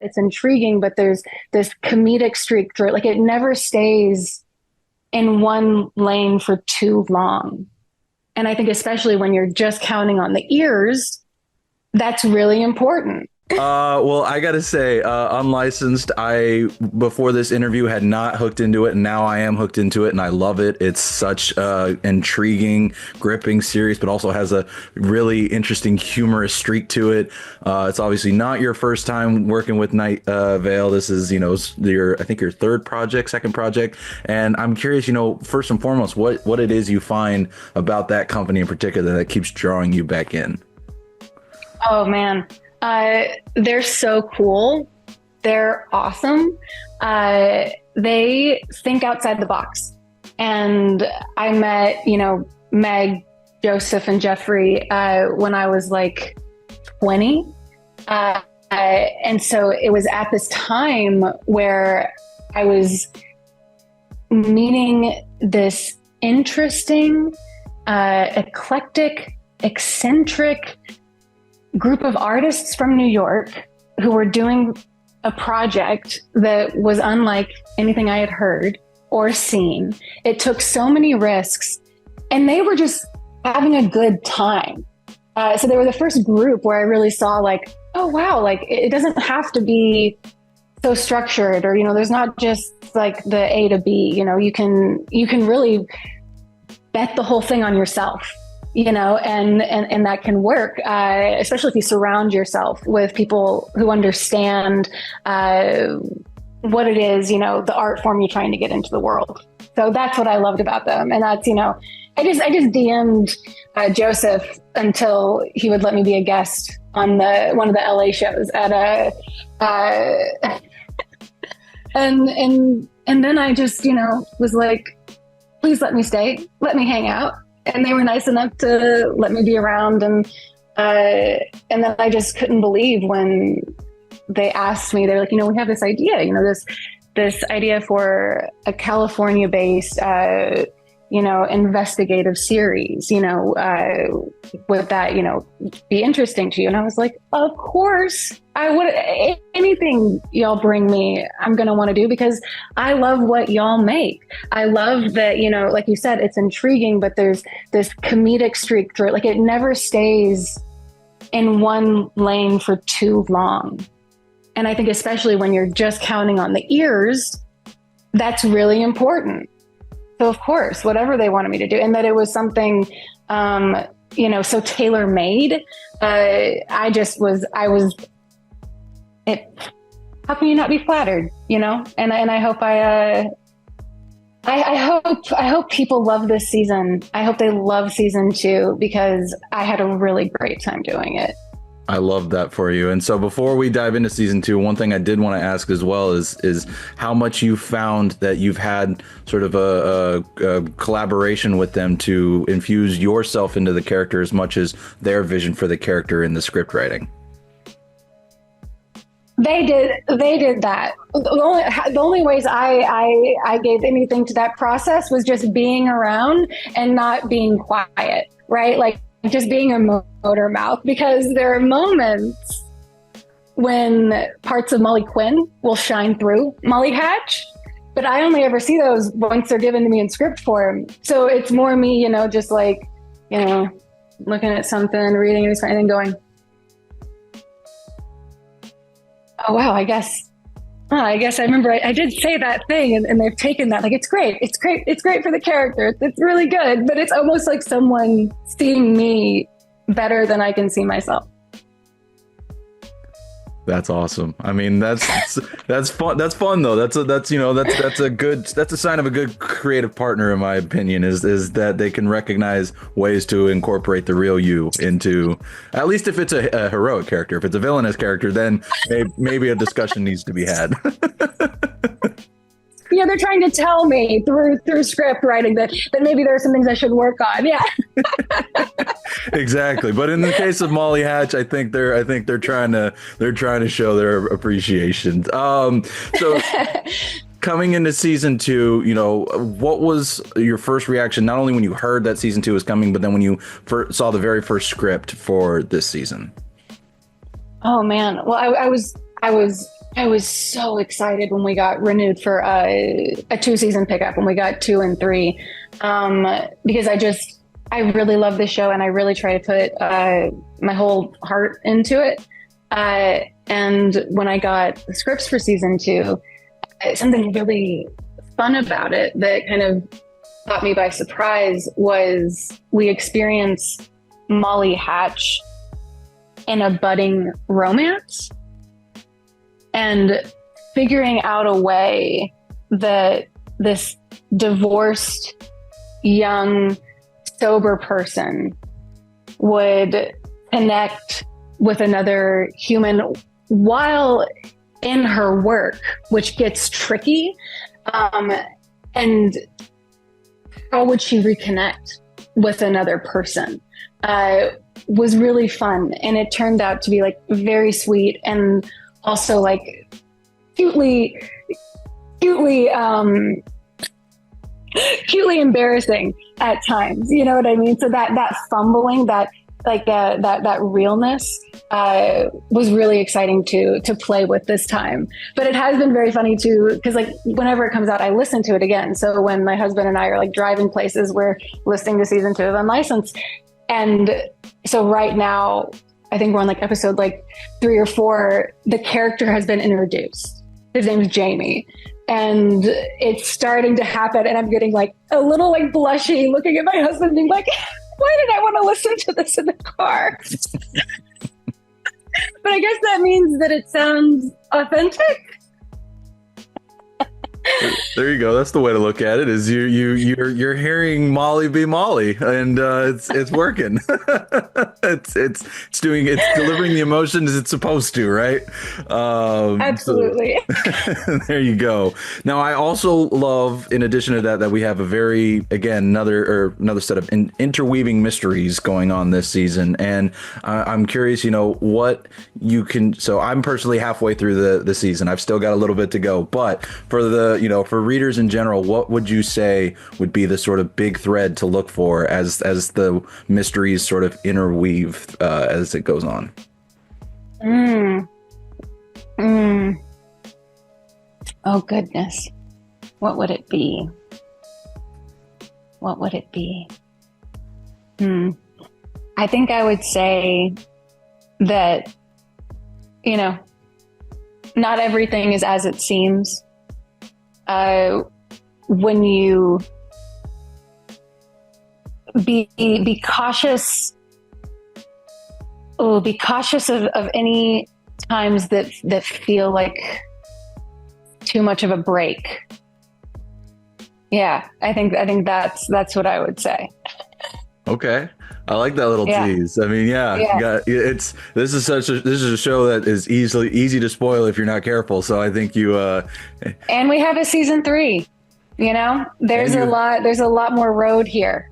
it's intriguing, but there's this comedic streak through it. Like it never stays in one lane for too long. And I think especially when you're just counting on the ears, that's really important. Well, I gotta say, Unlicensed, I before this interview had not hooked into it, and now I am hooked into it, and I love it. It's such intriguing, gripping series, but also has a really interesting, humorous streak to it. It's obviously not your first time working with Night Vale. This is, your I think your third project, second project, and I'm curious, first and foremost, what it is you find about that company in particular that keeps drawing you back in. Oh man. They're so cool. They're awesome. They think outside the box. And I met, Meg, Joseph, and Jeffrey when I was like 20. And so it was at this time where I was meeting this interesting, eclectic, eccentric group of artists from New York who were doing a project that was unlike anything I had heard or seen. It took so many risks, and they were just having a good time. So they were the first group where I really saw like, oh wow, like it doesn't have to be so structured, or there's not just like the A to B. You can really bet the whole thing on yourself. And that can work, especially if you surround yourself with people who understand what it is, the art form you're trying to get into the world. So that's what I loved about them. And that's, I just DM'd Joseph until he would let me be a guest on one of the LA shows at and then I just, was like, please let me stay, let me hang out. And they were nice enough to let me be around. And then I just couldn't believe when they asked me, they're like, we have this idea, this idea for a California-based, investigative series, would that, be interesting to you? And I was like, of course I would. Anything y'all bring me, I'm going to want to do, because I love what y'all make. I love that, like you said, it's intriguing, but there's this comedic streak through it. Like it never stays in one lane for too long. And I think especially when you're just counting on the ears, that's really important. So of course, whatever they wanted me to do, and that it was something, so tailor made. I was it. How can you not be flattered? And I hope I hope people love this season. I hope they love season 2, because I had a really great time doing it. I love that for you. And so before we dive into season 2, one thing I did want to ask as well is how much you found that you've had sort of a collaboration with them to infuse yourself into the character as much as their vision for the character in the script writing. They did that. The only ways I gave anything to that process was just being around and not being quiet, right? Like just being a motor mouth, because there are moments when parts of Molly Quinn will shine through Molly Hatch, but I only ever see those once they're given to me in script form. So it's more me, just like, looking at something, reading it, and then going, oh wow, I guess I remember I did say that thing, and they've taken that. Like, it's great for the character. It's really good, but it's almost like someone seeing me better than I can see myself. That's awesome. I mean, that's fun. That's fun though. That's a sign of a good creative partner, in my opinion, is that they can recognize ways to incorporate the real you into, at least if it's a heroic character. If it's a villainous character, then maybe a discussion needs to be had. Yeah, they're trying to tell me through script writing that maybe there are some things I should work on. Yeah. Exactly. But in the case of Molly Hatch, I think they're trying to show their appreciation. So coming into season 2, what was your first reaction, not only when you heard that season 2 was coming, but then when you saw the very first script for this season? Oh man. Well, I was I was so excited when we got renewed for a 2-season pickup, when we got 2 and 3, because I really love this show and I really try to put my whole heart into it. And when I got the scripts for season 2, something really fun about it that kind of caught me by surprise was we experienced Molly Hatch in a budding romance and figuring out a way that this divorced, young, sober person would connect with another human while in her work, which gets tricky. And how would she reconnect with another person? Was really fun. And it turned out to be like very sweet and also like cutely embarrassing at times. You know what I mean? So that fumbling, that realness was really exciting to play with this time. But it has been very funny too, because like whenever it comes out, I listen to it again. So when my husband and I are like driving places, we're listening to season 2 of Unlicensed. And so right now, I think we're on like episode like 3 or 4. The character has been introduced. His name is Jamie. And it's starting to happen. And I'm getting like a little like blushy looking at my husband being like, why did I want to listen to this in the car? But I guess that means that it sounds authentic. There you go. That's the way to look at it. Is you're hearing Molly be Molly, and it's working. it's delivering the emotions it's supposed to, right? Absolutely. So, there you go. Now, I also love, in addition to that we have a very, again, another set of interweaving mysteries going on this season, and I'm curious, what you can. So I'm personally halfway through the season. I've still got a little bit to go, but for readers in general, what would you say would be the sort of big thread to look for as the mysteries sort of interweave as it goes on? Oh goodness. What would it be? I think I would say that, not everything is as it seems. When you be cautious, be cautious of any times that feel like too much of a break. Yeah, I think that's what I would say. Okay. I like that little tease. I mean, this is a show that is easy to spoil if you're not careful. So I think you and we have a season 3. There's a lot more road here.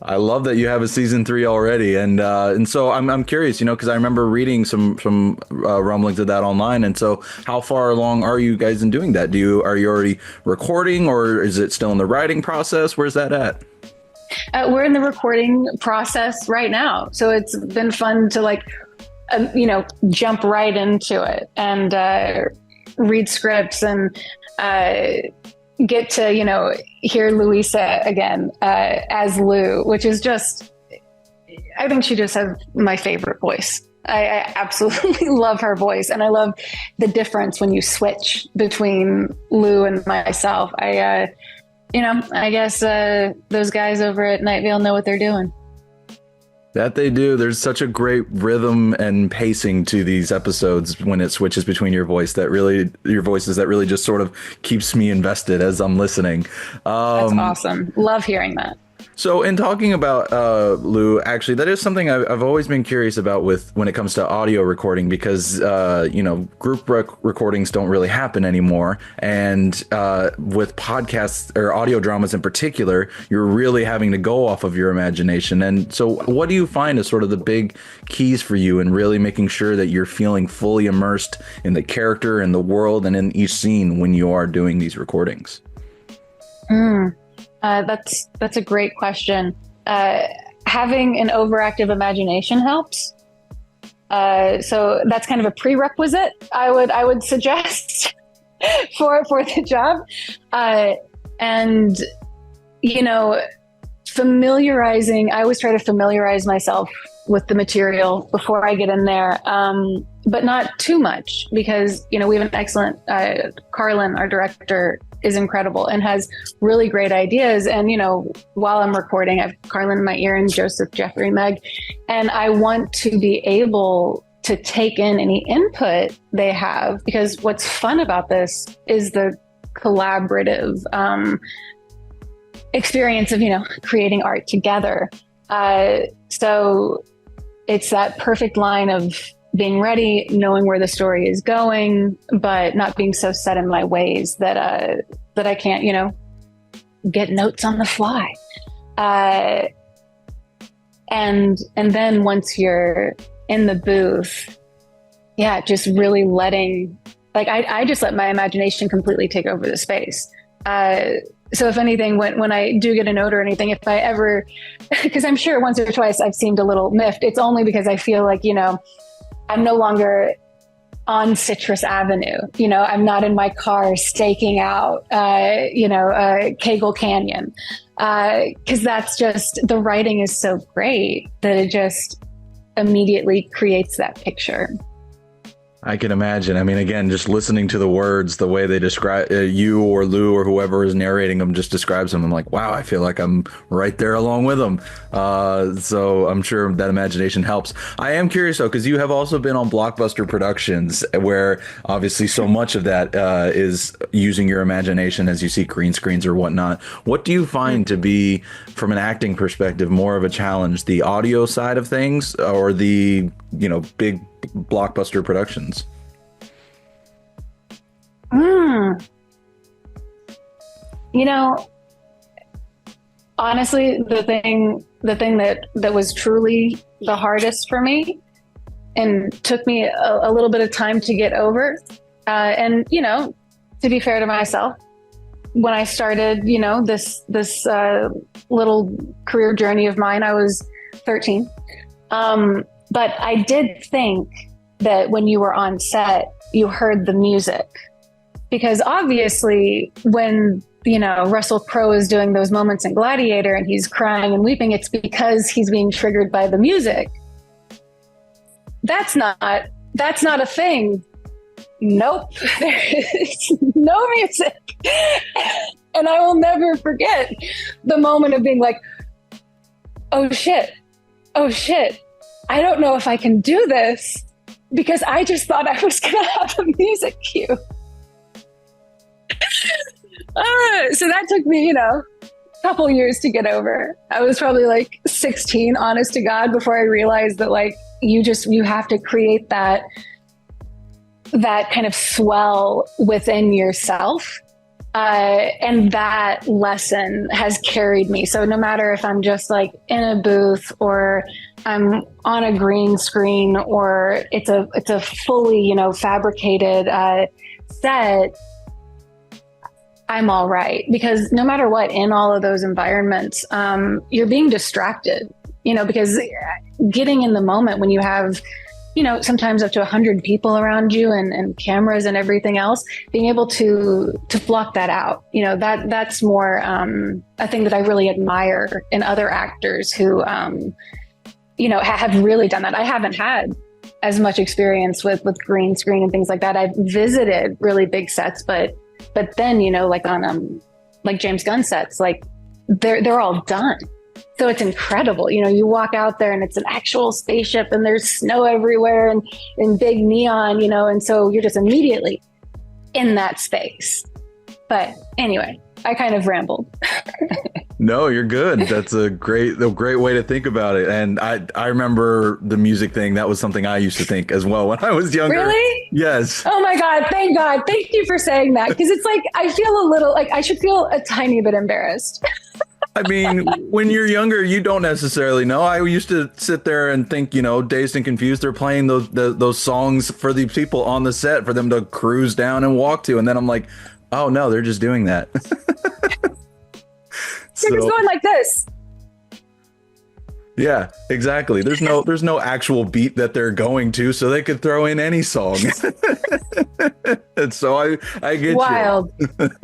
I love that you have a season 3 already, and so I'm curious, because I remember reading some rumblings of that online, and so how far along are you guys in doing that? Are you already recording, or is it still in the writing process? Where's that at? We're in the recording process right now, so it's been fun to jump right into it and read scripts and get to hear Louisa again as Lou, which is just, I think she just has my favorite voice. I absolutely love her voice, and I love the difference when you switch between Lou and myself. I guess those guys over at Night Vale know what they're doing. That they do. There's such a great rhythm and pacing to these episodes when it switches between your voices that really just sort of keeps me invested as I'm listening. That's awesome. Love hearing that. So in talking about Lou, actually, that is something I've always been curious about when it comes to audio recording, because group recordings don't really happen anymore, and with podcasts or audio dramas in particular, you're really having to go off of your imagination. And so, what do you find as sort of the big keys for you in really making sure that you're feeling fully immersed in the character and the world and in each scene when you are doing these recordings? That's a great question. Having an overactive imagination helps. So that's kind of a prerequisite I would suggest for the job. And you know, I always try to familiarize myself with the material before I get in there, but not too much, because, you know, we have an excellent, Carlin, our director, is incredible and has really great ideas. And, you know, while I'm recording, I have Carlin in my ear and Joseph, Jeffrey, Meg, and I want to be able to take in any input they have, because what's fun about this is the collaborative experience of, you know, creating art together. So it's that perfect line of being ready, knowing where the story is going, but not being so set in my ways that I can't, you know, get notes on the fly. And then once you're in the booth, yeah, just really letting, like, I just let my imagination completely take over the space. So if anything, when I do get a note or anything, if I ever, because I'm sure once or twice I've seemed a little miffed, it's only because I feel like, you know, I'm no longer on Citrus Avenue. You know, I'm not in my car staking out, Kegel Canyon. Because that's just, the writing is so great that it just immediately creates that picture. I can imagine. I mean, again, just listening to the words, the way they describe you or Lou or whoever is narrating them just describes them. I'm like, wow, I feel like I'm right there along with them. So I'm sure that imagination helps. I am curious, though, because you have also been on blockbuster productions where obviously so much of that is using your imagination as you see green screens or whatnot. What do you find to be, from an acting perspective, more of a challenge, the audio side of things or the, you know, big blockbuster productions? You know, honestly, the thing that was truly the hardest for me and took me a little bit of time to get over, and, you know, to be fair to myself, when I started, you know, this little career journey of mine, I was 13. But I did think that when you were on set, you heard the music, because obviously when, you know, Russell Crowe is doing those moments in Gladiator and he's crying and weeping, it's because he's being triggered by the music. That's not a thing. Nope. There's no music. And I will never forget the moment of being like, oh shit. I don't know if I can do this, because I just thought I was going to have a music cue. So that took me, you know, a couple years to get over. I was probably like 16, honest to God, before I realized that, like, you have to create that kind of swell within yourself. And that lesson has carried me. So no matter if I'm just like in a booth or I'm on a green screen or it's a fully, you know, fabricated set, I'm all right. Because no matter what, in all of those environments, you're being distracted, you know, because getting in the moment when you have, you know, sometimes up to 100 people around you and cameras and everything else, being able to block that out, you know, that's more a thing that I really admire in other actors who, you know, have really done that. I haven't had as much experience with green screen and things like that. I've visited really big sets, but then, you know, like on like James Gunn sets, like they're all done. So it's incredible. You know, you walk out there and it's an actual spaceship and there's snow everywhere and big neon, you know, and so you're just immediately in that space. But anyway, I kind of rambled. No, you're good. That's a great way to think about it. And I remember the music thing. That was something I used to think as well when I was younger. Really? Yes. Oh my God. Thank God. Thank you for saying that. Because it's like, I feel a little like I should feel a tiny bit embarrassed. I mean, when you're younger, you don't necessarily know. I used to sit there and think, you know, Dazed and Confused, they're playing those songs for the people on the set for them to cruise down and walk to. And then I'm like, oh no, they're just doing that. They're just going like this. Yeah, exactly. There's no actual beat that they're going to, so they could throw in any song. And so I get you. Wild,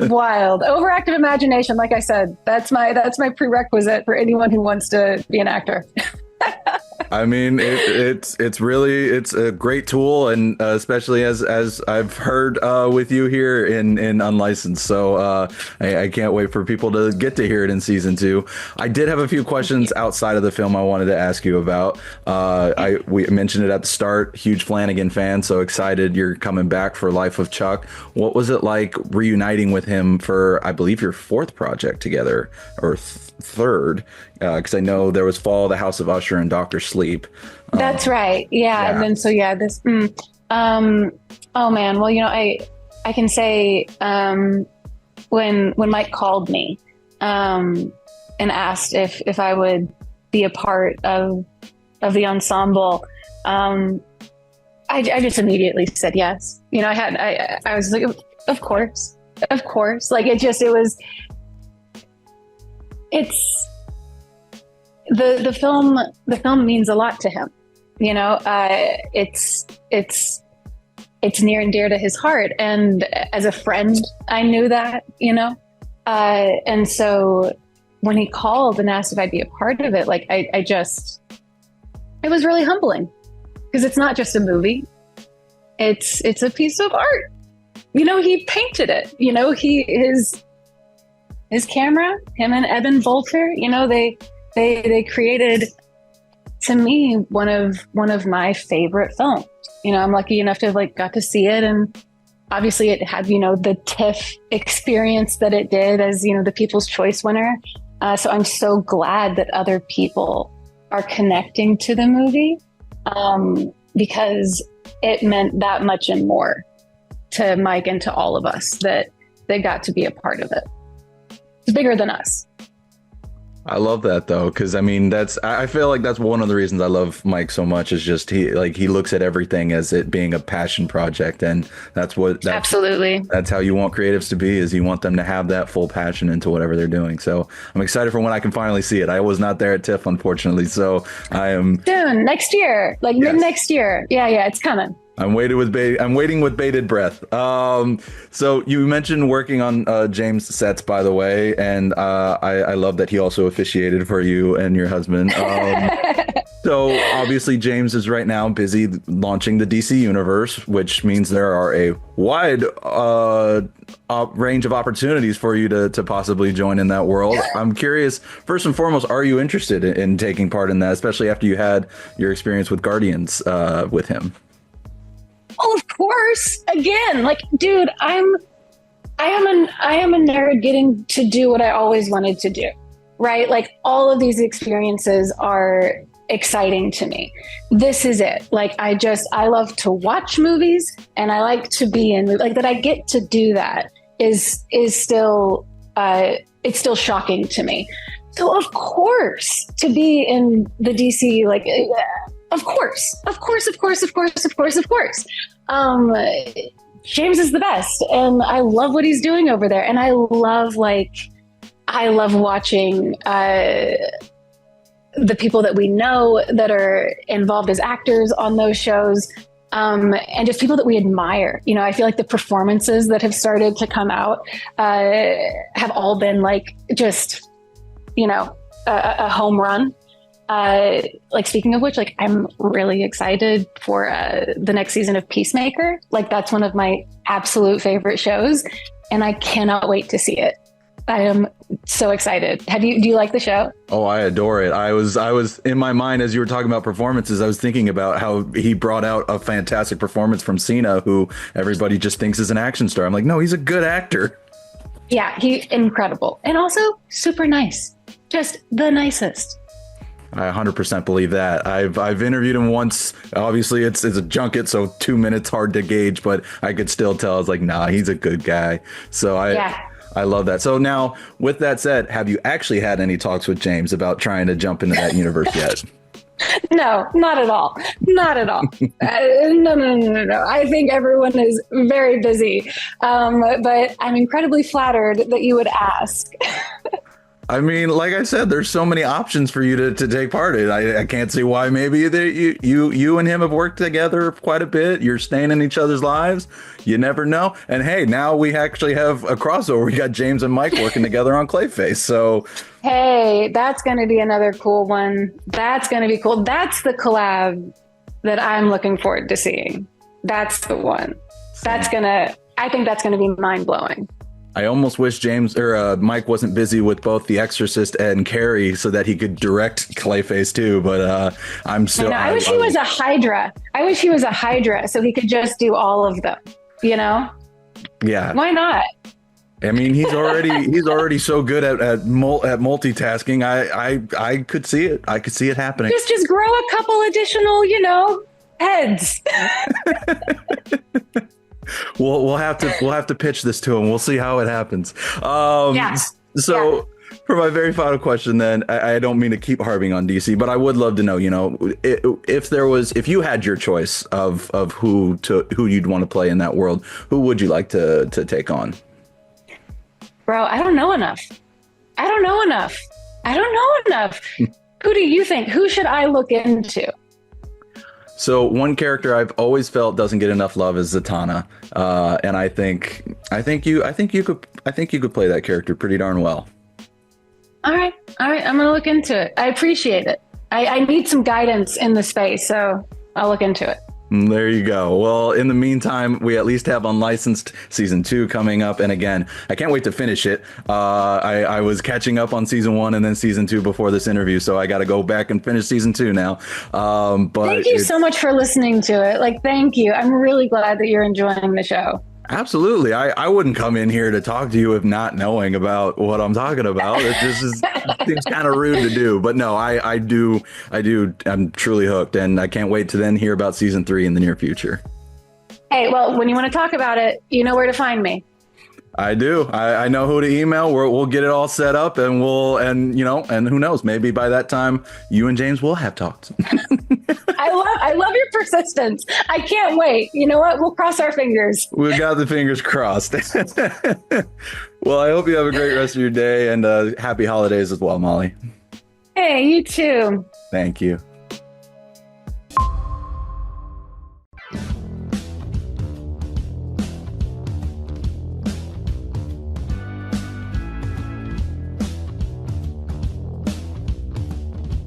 wild, overactive imagination. Like I said, that's my prerequisite for anyone who wants to be an actor. I mean, it's really it's a great tool, and especially as I've heard with you here in Unlicensed. So I can't wait for people to get to hear it in season 2. I did have a few questions outside of the film I wanted to ask you about. We mentioned it at the start. Huge Flanagan fan, so excited you're coming back for Life of Chuck. What was it like reuniting with him for, I believe, your 4th project together, or third? Because I know there was Fall, The House of Usher, and Doctor Sleep. That's right. Yeah. And then, so yeah, oh man. Well, I can say, when Mike called me, and asked if I would be a part of the ensemble, I just immediately said yes. I was like, of course. Like the film means a lot to him. It's near and dear to his heart. And as a friend, I knew that, and so when he called and asked if I'd be a part of it, like, it was really humbling, because it's not just a movie. It's a piece of art. He painted it, his camera, him and Eben Volter, they created, to me, one of my favorite films. I'm lucky enough to have got to see it, and obviously it had the TIFF experience that it did as the People's Choice winner. So I'm so glad that other people are connecting to the movie, because it meant that much and more to Mike and to all of us that they got to be a part of it. It's bigger than us. I love that though, because I mean I feel like that's one of the reasons I love Mike so much, is just he looks at everything as it being a passion project, and absolutely that's how you want creatives to be, is you want them to have that full passion into whatever they're doing. So I'm excited for when I can finally see it. I was not there at TIFF, unfortunately, so I am soon, next year, mid next year. Yeah, it's coming. I'm waiting with bated breath. So you mentioned working on James' sets, by the way, and I love that he also officiated for you and your husband. So obviously James is right now busy launching the DC universe, which means there are a wide range of opportunities for you to possibly join in that world. I'm curious, first and foremost, are you interested in taking part in that, especially after you had your experience with Guardians with him? Oh, of course. Again, dude, I am a nerd getting to do what I always wanted to do, right? All of these experiences are exciting to me. This is it. I love to watch movies, and I like to be in that. I get to do that is still it's still shocking to me. So of course, to be in the DC, of course. James is the best, and I love what he's doing over there. And I love watching the people that we know that are involved as actors on those shows, and just people that we admire. I feel like the performances that have started to come out have all been a home run. Speaking of which, I'm really excited for the next season of Peacemaker. That's one of my absolute favorite shows, and I cannot wait to see it. I am so excited. Do you like the show? Oh, I adore it. I was in my mind, as you were talking about performances, I was thinking about how he brought out a fantastic performance from Cena, who everybody just thinks is an action star. I'm like, no, he's a good actor. Yeah, he's incredible. And also super nice. Just the nicest. I 100% believe that. I've interviewed him once. Obviously, it's a junket, so 2 minutes hard to gauge, but I could still tell. I was like, nah, he's a good guy. So I love that. So now, with that said, have you actually had any talks with James about trying to jump into that universe yet? No, not at all. Not at all. No. I think everyone is very busy. But I'm incredibly flattered that you would ask. I mean, like I said, there's so many options for you to take part in. I can't see why. Maybe you and him have worked together quite a bit. You're staying in each other's lives. You never know. And hey, now we actually have a crossover. We got James and Mike working together on Clayface. So Hey, that's going to be another cool one. That's going to be cool. That's the collab that I'm looking forward to seeing. That's the one. I think that's going to be mind blowing. I almost wish James or Mike wasn't busy with both The Exorcist and Carrie so that he could direct Clayface too. But I'm still. I wish he was a Hydra. I wish he was a Hydra so he could just do all of them. You know? Yeah. Why not? I mean, he's already so good at multitasking. I could see it. I could see it happening. Just grow a couple additional, heads. We'll have to pitch this to him. We'll see how it happens. Yeah. So for my very final question, then I don't mean to keep harping on DC, but I would love to know, if you had your choice of who you'd want to play in that world, who would you like to take on? Bro, I don't know enough. Who do you think? Who should I look into? So one character I've always felt doesn't get enough love is Zatanna, and I think you could play that character pretty darn well. All right. I'm gonna look into it. I appreciate it. I need some guidance in the space, so I'll look into it. There you go. Well, in the meantime, we at least have Unlicensed season 2 coming up. And again, I can't wait to finish it. I was catching up on season 1 and then season 2 before this interview. So I got to go back and finish season 2 now. But thank you so much for listening to it. Thank you. I'm really glad that you're enjoying the show. Absolutely. I wouldn't come in here to talk to you if not knowing about what I'm talking about. It seems kind of rude to do, but no, I do. I'm truly hooked, and I can't wait to then hear about season 3 in the near future. Hey, well, when you want to talk about it, you know where to find me. I do. I know who to email. We'll get it all set up, and and who knows? Maybe by that time, you and James will have talked. I love your persistence. I can't wait. You know what? We'll cross our fingers. We got the fingers crossed. Well, I hope you have a great rest of your day, and happy holidays as well, Molly. Hey, you too. Thank you.